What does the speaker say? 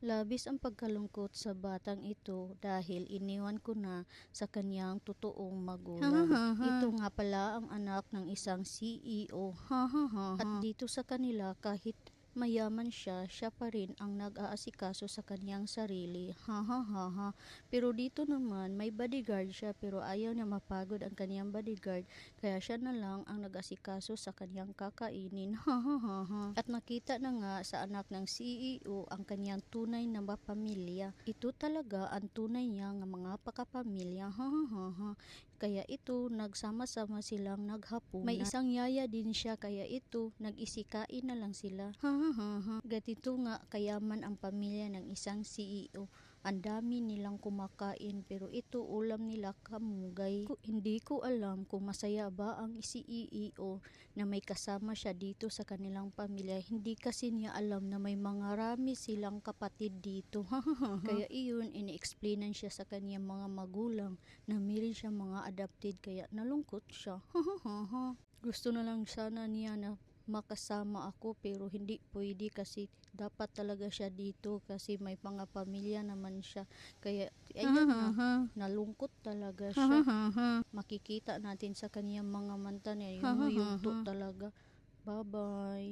Labis ang pagkalungkot sa batang ito dahil iniwan ko na sa kanyang totoong magulang. Ito nga pala ang anak ng isang CEO. At dito sa kanila kahit mayaman siya, siya pa rin ang nag-aasikaso sa kanyang sarili. Pero dito naman may bodyguard siya pero ayaw niya mapagod ang kanyang bodyguard kaya siya na lang ang nag-asikaso sa kanyang kakainin. At nakita na nga sa anak ng CEO ang kanyang tunay na pamilya. Ito talaga ang tunay niya nga mga pakapamilya. Kaya ito nagsama-sama silang naghapunan. May isang yaya din siya kaya ito nag-isikain na lang sila. Ganito nga kayaman ang pamilya ng isang CEO. Ang dami nilang kumakain pero ito ulam nila kamugay. Hindi ko alam kung masaya ba ang CEO na may kasama siya dito sa kanilang pamilya. Hindi kasi niya alam na may mga rami silang kapatid dito. Kaya iyon, ini-explainan siya sa kanyang mga magulang na meron siya mga adopted kaya nalungkot siya. Gusto na lang sana niya na makasama ako pero hindi pwede kasi dapat talaga siya dito kasi may mga pamilya naman siya kaya ayan na nalungkot talaga siya. Makikita natin sa kaniyang mga mata niya yung yunto talaga. Bye bye.